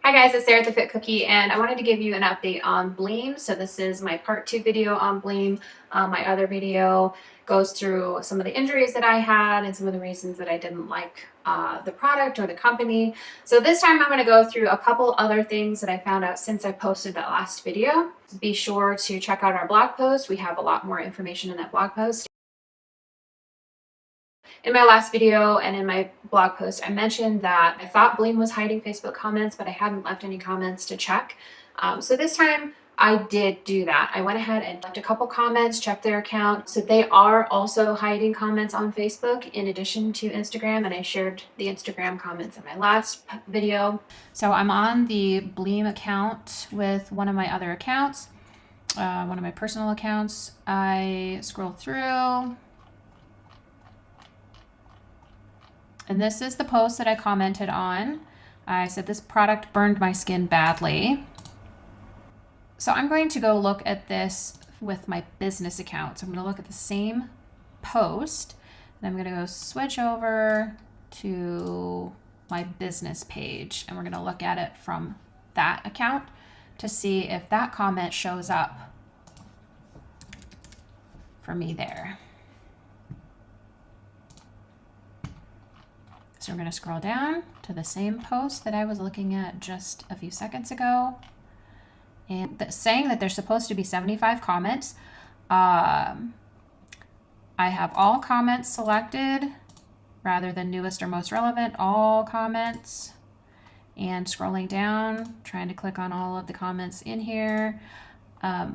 Hi guys, it's Sarah the Fit Cookie, and I wanted to give you an update on Bleame. So this is my part 2 video on Bleame. My other video goes through some of the injuries that I had and some of the reasons that I didn't like the product or the company. So this time I'm going to go through a couple other things that I found out since I posted that last video. Be sure to check out our blog post. We have a lot more information in that blog post. In my last video and in my blog post, I mentioned that I thought Bleame was hiding Facebook comments, but I hadn't left any comments to check. So this time I did do that. I went ahead and left a couple comments, checked their account. So they are also hiding comments on Facebook in addition to Instagram, and I shared the Instagram comments in my last video. So I'm on the Bleame account with one of my other accounts, one of my personal accounts. I scroll through. And this is the post that I commented on. I said this product burned my skin badly. So I'm going to go look at this with my business account. So I'm going to look at the same post, and I'm going to go switch over to my business page, and we're going to look at it from that account to see if that comment shows up for me there. So we're going to scroll down to the same post that I was looking at just a few seconds ago. And saying that there's supposed to be 75 comments. I have all comments selected rather than newest or most relevant, all comments. And scrolling down, trying to click on all of the comments in here.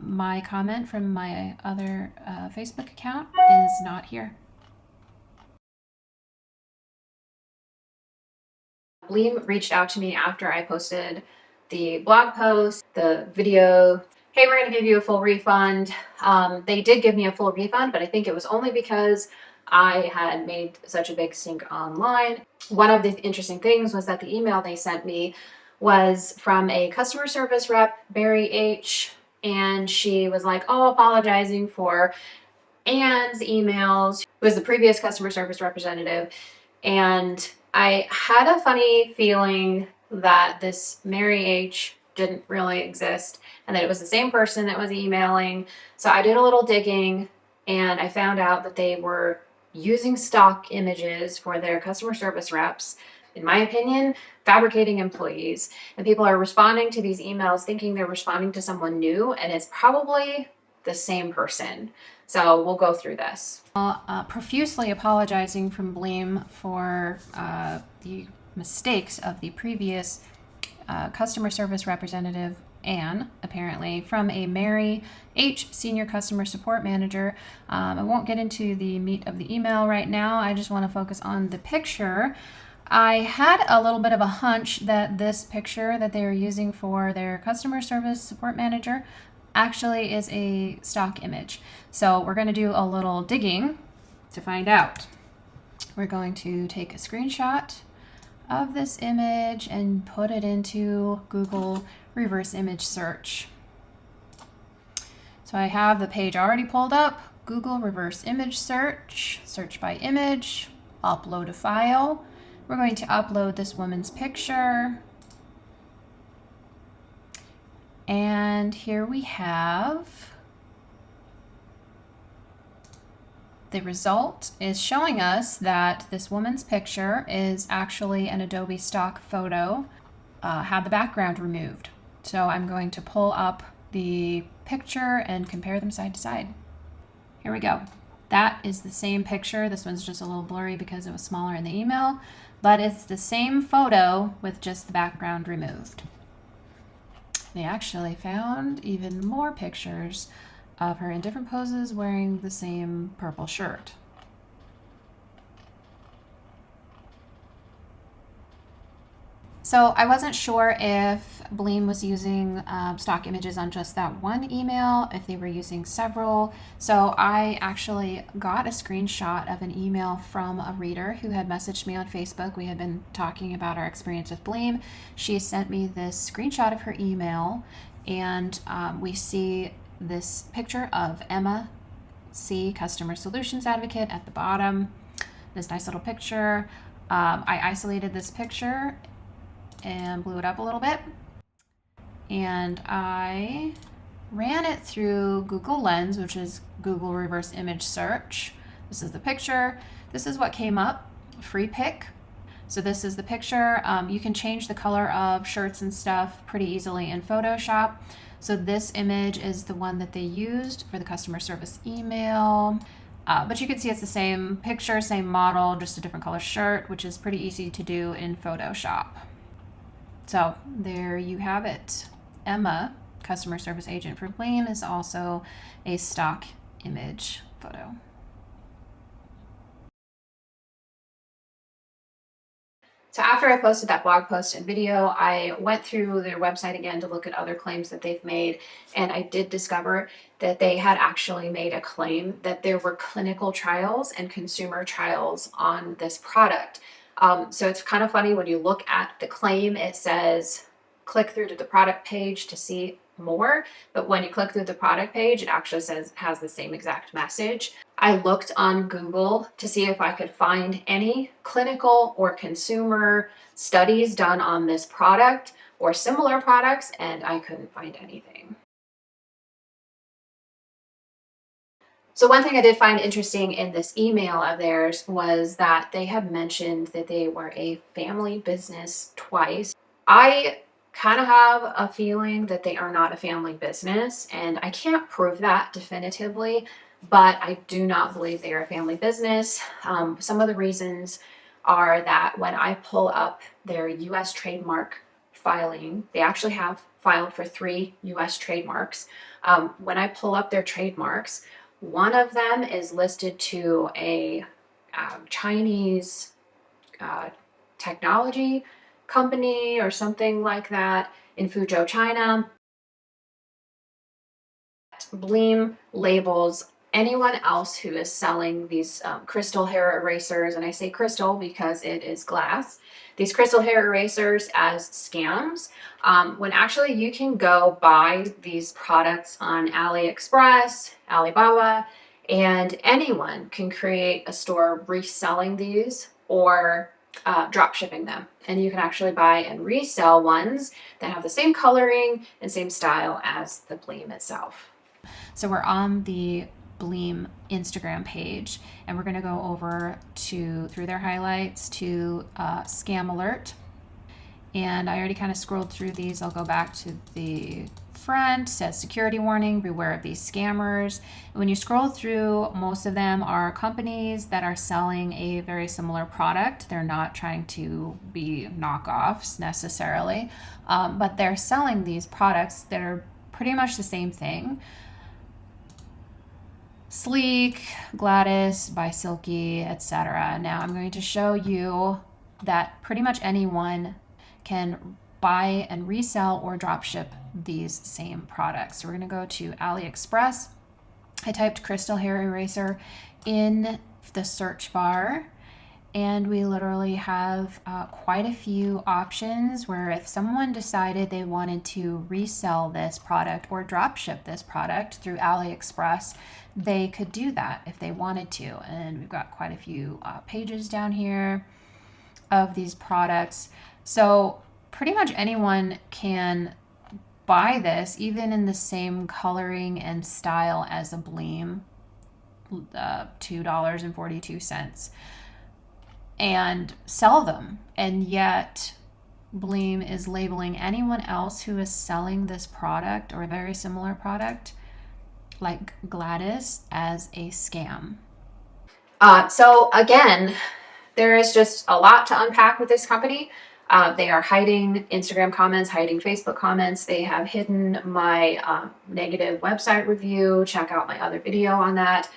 My comment from my other Facebook account is not here. Bleame reached out to me after I posted the blog post, the video. Hey, we're going to give you a full refund. They did give me a full refund, but I think it was only because I had made such a big stink online. One of the interesting things was that the email they sent me was from a customer service rep, Barry H., and she was like, oh, apologizing for Anne's emails, who was the previous customer service representative. And I had a funny feeling that this Mary H. didn't really exist and that it was the same person that was emailing. So I did a little digging and I found out that they were using stock images for their customer service reps, in my opinion, fabricating employees. And people are responding to these emails thinking they're responding to someone new, and it's probably the same person. So we'll go through this. Profusely apologizing from Bleame for the mistakes of the previous customer service representative, Anne, apparently, from a Mary H. Senior Customer Support Manager. I won't get into the meat of the email right now. I just want to focus on the picture. I had a little bit of a hunch that this picture that they are using for their customer service support manager actually is a stock image. So we're going to do a little digging to find out. We're going to take a screenshot of this image and put it into Google reverse image search. So I have the page already pulled up, Google reverse image search, search by image, upload a file. We're going to upload this woman's picture. And here we have the result is showing us that this woman's picture is actually an Adobe stock photo, had the background removed. So I'm going to pull up the picture and compare them side to side. Here we go. That is the same picture. This one's just a little blurry because it was smaller in the email, but it's the same photo with just the background removed. They actually found even more pictures of her in different poses wearing the same purple shirt. So I wasn't sure if Bleame was using stock images on just that one email, if they were using several. So I actually got a screenshot of an email from a reader who had messaged me on Facebook. We had been talking about our experience with Bleame. She sent me this screenshot of her email, and we see this picture of Emma C, Customer Solutions Advocate, at the bottom. This nice little picture. I isolated this picture and blew it up a little bit. And I ran it through Google Lens, which is Google reverse image search. This is the picture. This is what came up, free pick. So this is the picture. You can change the color of shirts and stuff pretty easily in Photoshop. So this image is the one that they used for the customer service email. But you can see it's the same picture, same model, just a different color shirt, which is pretty easy to do in Photoshop. So there you have it. Emma, customer service agent for Bleame, is also a stock image photo. So after I posted that blog post and video, I went through their website again to look at other claims that they've made, and I did discover that they had actually made a claim that there were clinical trials and consumer trials on this product. So it's kind of funny when you look at the claim, it says click through to the product page to see more, but when you click through the product page, it actually has the same exact message. I looked on Google to see if I could find any clinical or consumer studies done on this product or similar products, and I couldn't find anything. So one thing I did find interesting in this email of theirs was that they had mentioned that they were a family business twice. I kind of have a feeling that they are not a family business, and I can't prove that definitively, but I do not believe they are a family business. Some of the reasons are that when I pull up their US trademark filing, they actually have filed for 3 US trademarks. When I pull up their trademarks, one of them is listed to a Chinese technology company or something like that in Fuzhou, China. Bleame labels anyone else who is selling these crystal hair erasers, and I say crystal because it is glass, these crystal hair erasers as scams, when actually you can go buy these products on AliExpress, Alibaba, and anyone can create a store reselling these or drop shipping them. And you can actually buy and resell ones that have the same coloring and same style as the Bleame itself. So we're on the Bleame Instagram page, and we're going to go over through their highlights to scam alert. And I already kind of scrolled through these. I'll go back to the front. It says security warning, beware of these scammers. And when you scroll through, most of them are companies that are selling a very similar product. They're not trying to be knockoffs necessarily, but they're selling these products that are pretty much the same thing. Sleek, Gladys, by Silky, etc. Now I'm going to show you that pretty much anyone can buy and resell or drop ship these same products. So we're going to go to AliExpress. I typed crystal hair eraser in the search bar, and we literally have quite a few options where if someone decided they wanted to resell this product or drop ship this product through AliExpress, they could do that if they wanted to. And we've got quite a few pages down here of these products. So pretty much anyone can buy this, even in the same coloring and style as a Bleame, $2.42, and sell them. And yet Bleame is labeling anyone else who is selling this product or a very similar product, like Gladys, as a scam. So again, there is just a lot to unpack with this company. They are hiding Instagram comments, hiding Facebook comments. They have hidden my negative website review. Check out my other video on that.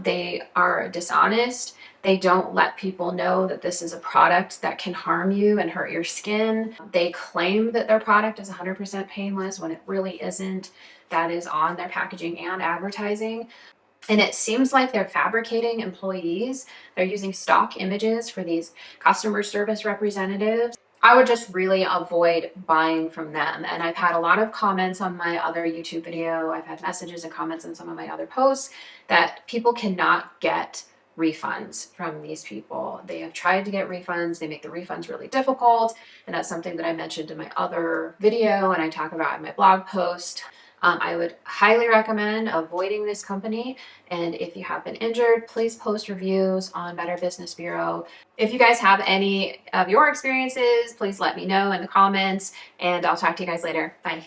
They are dishonest. They don't let people know that this is a product that can harm you and hurt your skin. They claim that their product is 100% painless when it really isn't. That is on their packaging and advertising. And it seems like they're fabricating employees. They're using stock images for these customer service representatives. I would just really avoid buying from them. And I've had a lot of comments on my other YouTube video. I've had messages and comments on some of my other posts that people cannot get refunds from these people. They have tried to get refunds. They make the refunds really difficult. And that's something that I mentioned in my other video and I talk about in my blog post. I would highly recommend avoiding this company. And if you have been injured, please post reviews on Better Business Bureau. If you guys have any of your experiences, please let me know in the comments, and I'll talk to you guys later. Bye.